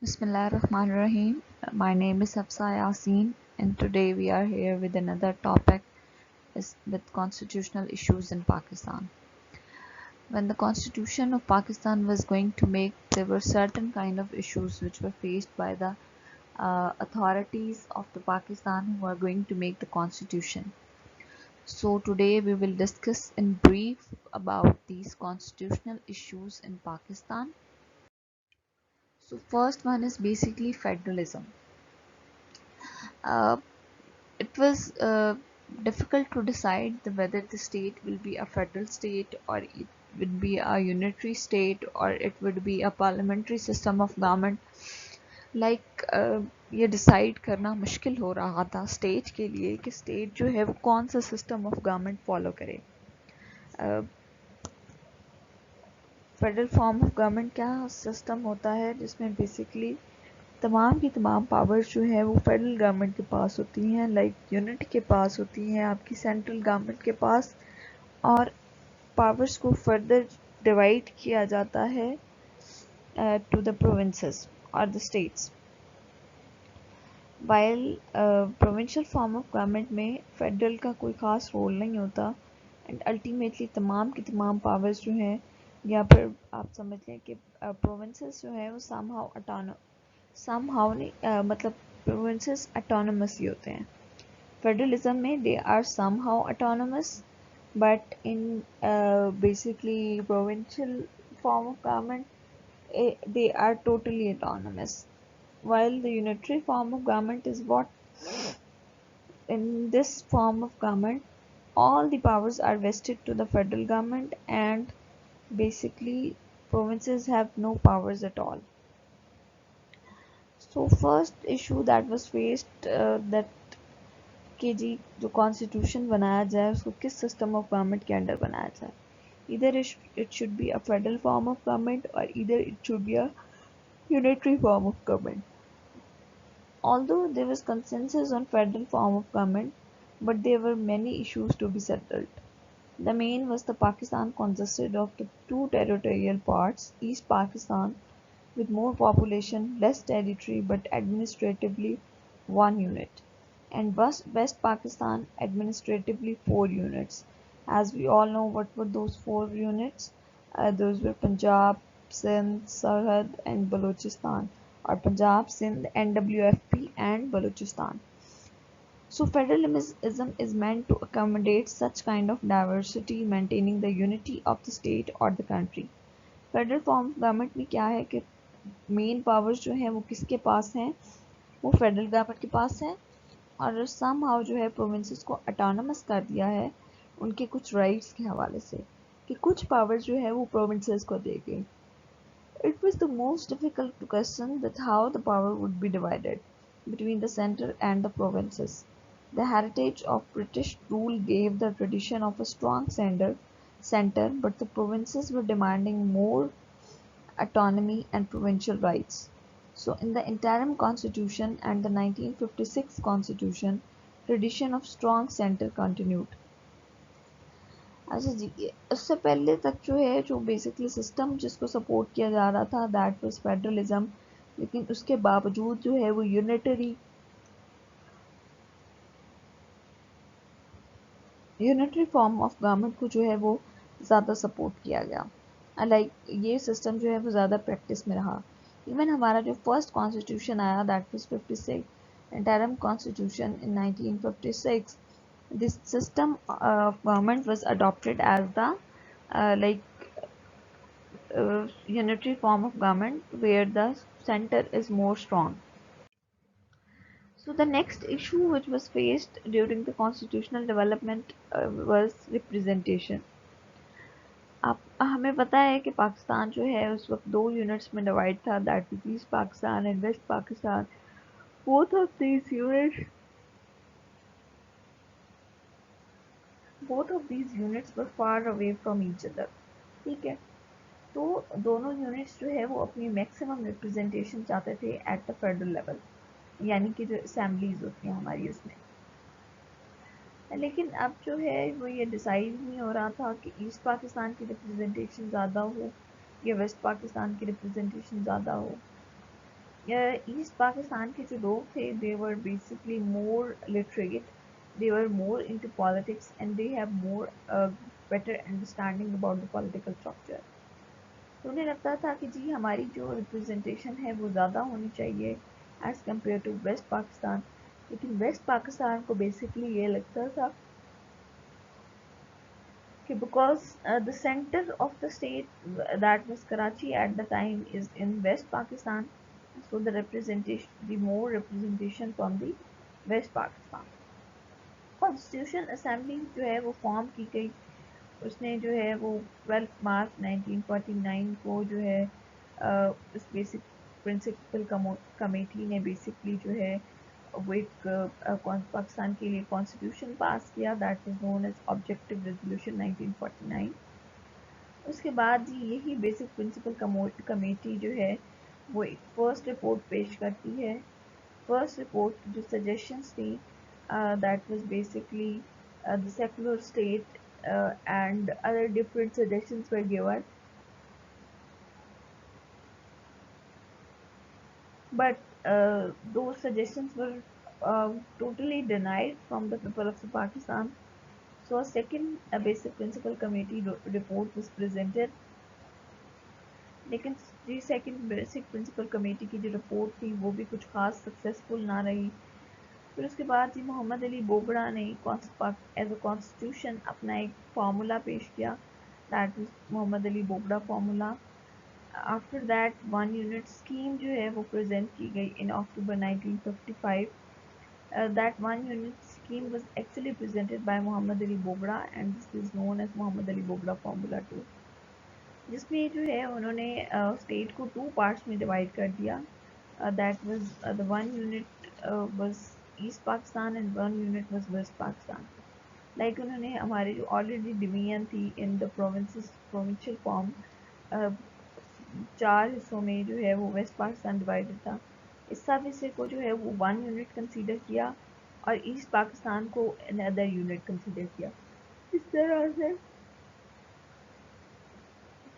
Bismillahirrahmanirrahim. My name is Hafsa Yasin, and today we are here with another topic is with constitutional issues in Pakistan. When the constitution of Pakistan was going to make, there were certain kind of issues which were faced by the authorities of the Pakistan who are going to make the constitution. So today we will discuss in brief about these constitutional issues in Pakistan. So first one is basically federalism. Uh, It was difficult to decide whether the state will be a federal state or it would be a unitary state or it would be a parliamentary system of government. Like ये decide करना मुश्किल हो रहा था state के लिए कि state जो है वो कौन सा सिस्टम ऑफ गवर्नमेंट फॉलो करे. फेडरल फॉर्म ऑफ गवर्नमेंट क्या सिस्टम होता है जिसमें बेसिकली तमाम की तमाम पावर्स जो है वो फेडरल गवर्नमेंट के पास होती हैं, लाइक यूनिट के पास होती हैं, आपकी सेंट्रल गवर्नमेंट के पास. और पावर्स को फर्दर डिवाइड किया जाता है टू द प्रोविंसेस और the states. While provincial form of government में फेडरल का कोई ख़ास रोल नहीं होता एंड अल्टीमेटली तमाम की तमाम पावर्स जो हैं या फिर आप समझ लें कि प्रोविंसेस जो है वो समहाउ नहीं मतलब प्रोविंसेस ऑटोनमस ही होते हैं. फेडरलिज्म में they are somehow autonomous but in basically provincial form of government they are totally autonomous, while the unitary form of government is what in this form of government all the powers are vested to the federal government and basically provinces have no powers at all. So first issue that was faced that कि जी जो constitution बनाया जाए उसको किस system of government के under बनाया जाए. either it should be a federal form of government or either it should be a unitary form of government. Although there was consensus on federal form of government, but there were many issues to be settled. The main was the Pakistan consisted of the two territorial parts, East Pakistan with more population, less territory but administratively one unit, and West Pakistan administratively four units. As we all know, what were those four units? Those were Punjab, Sindh, Sarhad, and Balochistan, or Punjab, Sindh, NWFP, and Balochistan. So federalism is meant to accommodate such kind of diversity, maintaining the unity of the state or the country. Federal form of government में क्या है कि main powers जो है वो किसके पास हैं, वो फेडरल गवर्नमेंट के पास है. और सम हाउ जो है प्रोविंसेस को ऑटोनमस कर दिया है उनके कुछ राइट्स के हवाले से कि कुछ पावर्स जो है वो प्रोविंसेस को दे गई. It was the most difficult to question that how the power would be divided between the center and the provinces. The heritage of British rule gave the tradition of a strong center, but the provinces were demanding more autonomy and provincial rights. So in the interim constitution and the 1956 constitution, tradition of strong center continued. अच्छा जी, उससे पहले तक जो है जो basically system जिसको support किया जा रहा था दैट वाज फेडरलिज्म, लेकिन उसके बावजूद जो है वो यूनिटरी फॉर्म ऑफ गवर्नमेंट को जो है वो ज़्यादा सपोर्ट किया गया. लाइक ये सिस्टम जो है वो ज़्यादा प्रैक्टिस में रहा. इवन हमारा जो फर्स्ट कॉन्स्टिट्यूशन आया that was 56 interim constitution in 1956. This system of government was adopted as the like unitary form of government where the center is more strong. So the next issue which was faced during the constitutional development was representation. आप हमें पता है कि पाकिस्तान जो है उस वक्त दो यूनिट्स में डिवाइड था, that is east Pakistan and west Pakistan. Both of these units both of these units were far away from each other. ठीक है, तो दोनों यूनिट्स जो है वो अपनी मैक्सिमम रिप्रेजेंटेशन चाहते थे एट द फेडरल लेवल, यानी कि जो असेंबलीज होती हैं हमारी उसमें. लेकिन अब जो है वो ये डिसाइड नहीं हो रहा था कि ईस्ट पाकिस्तान की रिप्रेजेंटेशन ज़्यादा हो या वेस्ट पाकिस्तान की रिप्रेजेंटेशन ज़्यादा हो. ईस्ट पाकिस्तान के जो लोग थे they were basically more literate, they were more into politics and they have more better understanding about the political structure. तो उन्हें लगता था कि जी हमारी जो रिप्रेजेंटेशन है वो ज़्यादा होनी चाहिए as compared to west Pakistan, लेकिन वेस्ट पाकिस्तान को बेसिकली ये लगता था कि because the centre of the state that was Karachi at the time is in west Pakistan, so the representation the more representation from the west Pakistan. Constitution assembly जो है वो form की गई, उसने जो है वो 12 मार्च 1949 को जो है उस बेसिक प्रिंसिपल कमेटी ने बेसिकली जो है वो एक पाकिस्तान के लिए कॉन्स्टिट्यूशन पास किया that was known as objective resolution 1949। उसके बाद जी यही बेसिक प्रिंसिपल कमेटी जो है वो एक फर्स्ट रिपोर्ट पेश करती है। फर्स्ट रिपोर्ट जो सजेशंस थी that was basically the secular state and other different suggestions were given, but those suggestions were totally denied from the people of the Pakistan. So a second basic principal committee report was presented, लेकिन जी second basic principle committee की जो report थी वो भी कुछ खास successful ना रही। फिर उसके बाद जी मोहम्मद अली बोगड़ा ने एज अ कॉन्स्टिट्यूशन अपना एक फार्मूला पेश किया, that is Mohammad Ali Bogra formula. After that one unit scheme जो है वो प्रेजेंट की गई in October 1955। That one unit scheme was actually presented by Mohammad Ali Bogra and this is known as Mohammad Ali Bogra formula 2, जिसमें जो है उन्होंने स्टेट को टू पार्ट्स में डिवाइड कर दिया, that was the one unit was east Pakistan and one unit was west Pakistan. Like उन्होंने हमारे जो ऑलरेडी डिवीजन थी in the provinces provincial form, चार हिस्सों में जो है वो वेस्ट पाकिस्तान डिवाइडेड था, इस सब हिस्से को जो है वो वन यूनिट कंसीडर किया और ईस्ट पाकिस्तान को अनदर यूनिट कंसीडर किया। इस तरह से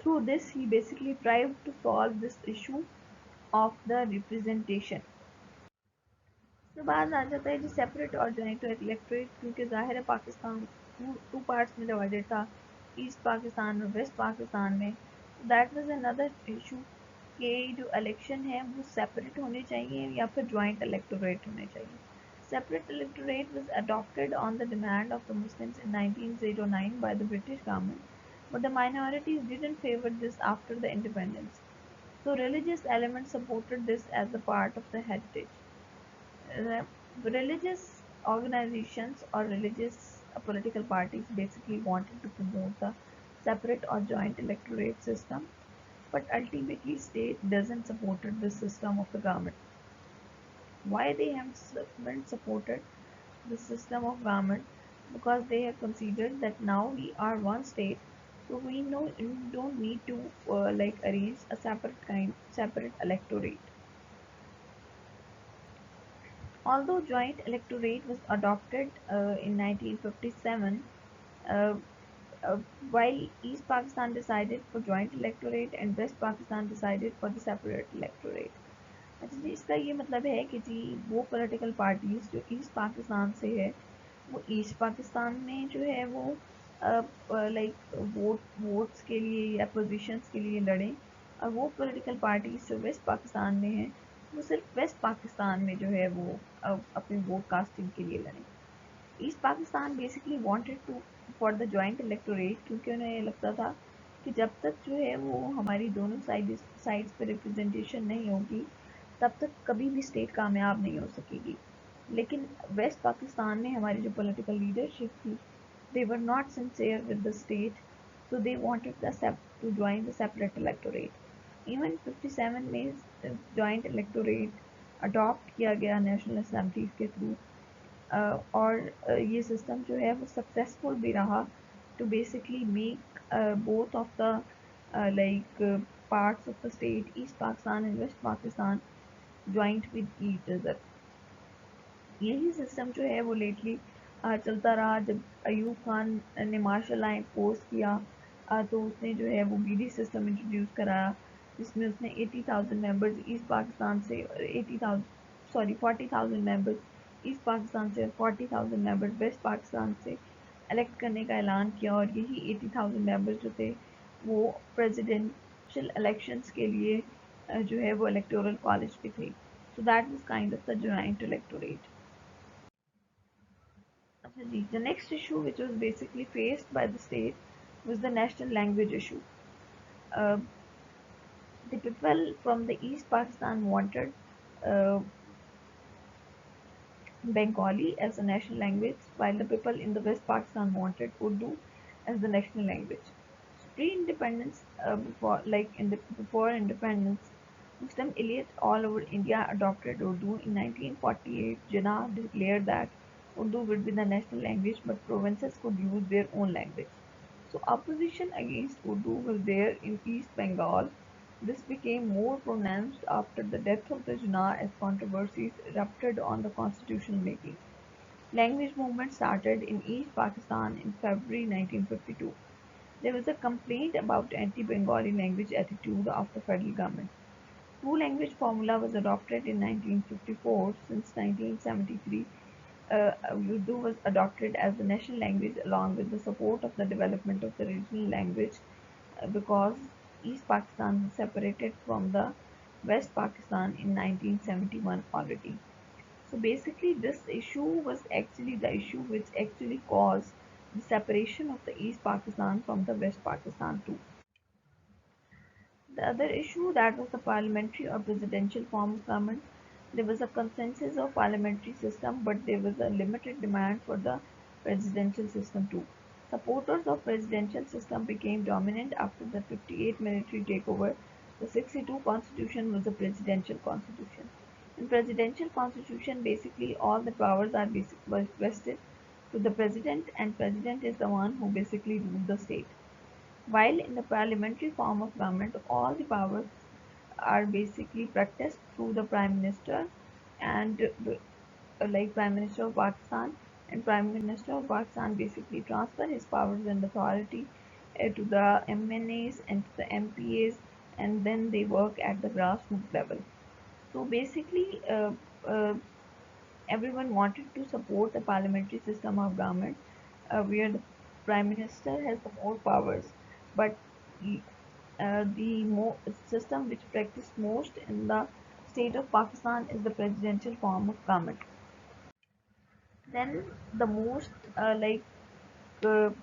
through this he basically tried to solve this issue of the representation। उसके बाद आ जाता है जी सेपरेट और जॉइंट इलेक्टोरेट, क्योंकि ज़ाहिर है पाकिस्तान टू पार्ट्स में डिवाइडेड था, ईस्ट पाकिस्तान और वेस्ट पाकिस्तान में। दैट वाज अनदर इशू कि जो इलेक्शन है वो सेपरेट होने चाहिए या फिर जॉइंट इलेक्टोरेट होने चाहिए। Separate electorate was adopted on the demand of the Muslims in 1909 by the British government, but the minorities didn't favor this after the independence. So religious elements supported this as a part of the heritage. Uh, Religious organizations or religious political parties basically wanted to promote the separate or joint electorate system, but ultimately state doesn't supported this system of the government. Why they haven't supported the system of government? Because they have considered that now we are one state, so we don't need to like arrange a separate electorate. Although joint electorate was adopted in 1957, uh, uh, while East Pakistan decided for joint electorate and West Pakistan decided for the separate electorate. अच्छा जी, इसका ये मतलब है कि जी वो political parties जो east Pakistan से है वो ईस्ट पाकिस्तान में जो है वो लाइक वोट्स के लिए या पोजीशंस के लिए लड़ें, और वो पॉलिटिकल पार्टीज जो वेस्ट पाकिस्तान में हैं वो सिर्फ वेस्ट पाकिस्तान में जो है वो अपनी वोट कास्टिंग के लिए लड़ें। East Pakistan basically wanted to for the joint electorate, क्योंकि उन्हें लगता था कि जब तक जो है वो हमारी दोनों साइड्स पर रिप्रेजेंटेशन नहीं होगी तब तक कभी भी स्टेट कामयाब नहीं हो सकेगी। लेकिन वेस्ट पाकिस्तान में हमारी जो पॉलिटिकल लीडरशिप थी they were not sincere with the state, so they wanted to join the separate electorate. Even 57 में joint electorate अडॉप्ट किया गया नेशनल असेंबली के थ्रू, और ये सिस्टम जो है वो सक्सेसफुल भी रहा to basically make both of the like parts of the state east Pakistan and west Pakistan joint with each other. यही सिस्टम जो है वो लेटली चलता रहा। जब अयूब खान ने मार्शल लाइन पोस्ट किया तो उसने जो है वो बीडी सिस्टम इंट्रोड्यूस कराया, जिसमें उसने 80,000 मेंबर्स ईस्ट पाकिस्तान से, 80,000 सॉरी 40,000 मेंबर्स ईस्ट पाकिस्तान से और 40,000 मेंबर्स वेस्ट पाकिस्तान से इलेक्ट करने का ऐलान किया, और यही 80,000 मेंबर्स जो थे वो प्रेसिडेंशियल इलेक्शंस के लिए जो है वो इलेक्टोरल कॉलेज पे थे. So that was kind of the joint electorate. अच्छा जी, the next issue which was basically faced by the state was the national language issue. Uh, the people from the East Pakistan wanted uh, Bengali as a national language, while the people in the West Pakistan wanted Urdu as the national language. So pre-independence, before independence, Muslim elites all over India adopted Urdu. In 1948, Jinnah declared that Urdu would be the national language, but provinces could use their own language. So opposition against Urdu was there in East Bengal. This became more pronounced after the death of the Jinnah as controversies erupted on the constitutional making. Language movement started in East Pakistan in February 1952. There was a complaint about anti-Bengali language attitude of the federal government. Two-language formula was adopted in 1954. Since 1973, Urdu was adopted as the national language along with the support of the development of the regional language because East Pakistan was separated from the West Pakistan in 1971 already. So basically this issue was actually the issue which actually caused the separation of the East Pakistan from the West Pakistan too. The other issue, that was the parliamentary or presidential form of government. There was a consensus of parliamentary system, but there was a limited demand for the presidential system too. Supporters of presidential system became dominant after the 58 military takeover. The 62 constitution was a presidential constitution. In presidential constitution, basically all the powers are vested to the president, and president is the one who basically rules the state. While in the parliamentary form of government, all the powers are basically practiced through the Prime Minister and like Prime Minister of Pakistan, and Prime Minister of Pakistan basically transfer his powers and authority to the MNAs and to the MPAs, and then they work at the grassroots level. So basically, everyone wanted to support the parliamentary system of government where the prime minister has the more powers, but the system which practiced most in the state of Pakistan is the presidential form of government. Then the most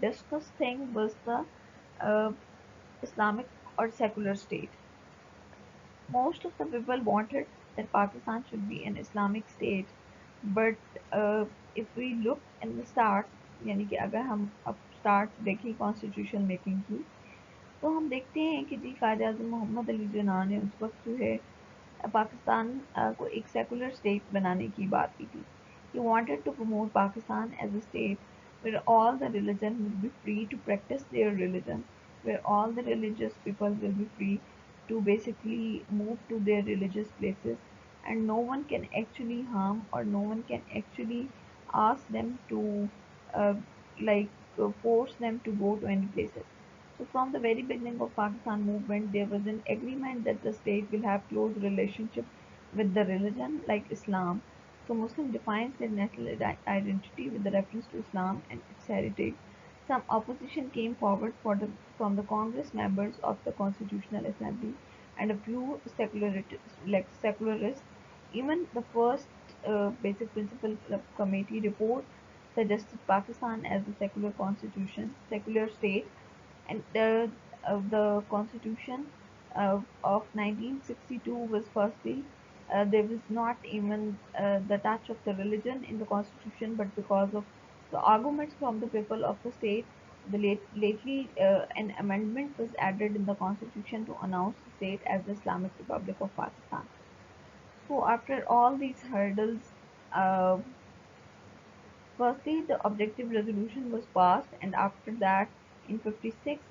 discussed thing was the uh, Islamic or secular state. Most of the people wanted that Pakistan should be an Islamic state, but if we look in the start, यानी कि अगर हम अब start देखें constitution making की, तो हम देखते हैं कि जी कायद आज़म मोहम्मद अली जिन्ना ने उस वक्त जो है पाकिस्तान को एक सेकुलर स्टेट बनाने की बात की थी. He wanted to promote Pakistan as a state where all the religion will be free to practice their religion, where all the religious people will be free to basically move to their religious places, and no one can actually harm or no one can actually ask them to uh, force them to go to any places. So from the very beginning of Pakistan movement, there was an agreement that the state will have close relationship with the religion like Islam. So Muslim defines their national identity with the reference to Islam and its heritage. Some opposition came forward from the Congress members of the Constitutional Assembly and a few secularists. Even the first basic principle committee report suggested Pakistan as a secular state, and the constitution of 1962 was firstly there was not even the touch of the religion in the constitution, but because of the arguments from the people of the state, lately an amendment was added in the constitution to announce the state as the Islamic Republic of Pakistan. So after all these hurdles, uh, firstly, the objective resolution was passed, and after that, in 56,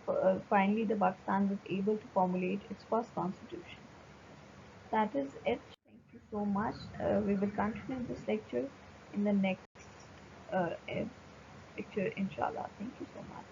finally, the Pakistan was able to formulate its first constitution. That is it. Thank you so much. We will continue this lecture in the next lecture, inshallah. Thank you so much.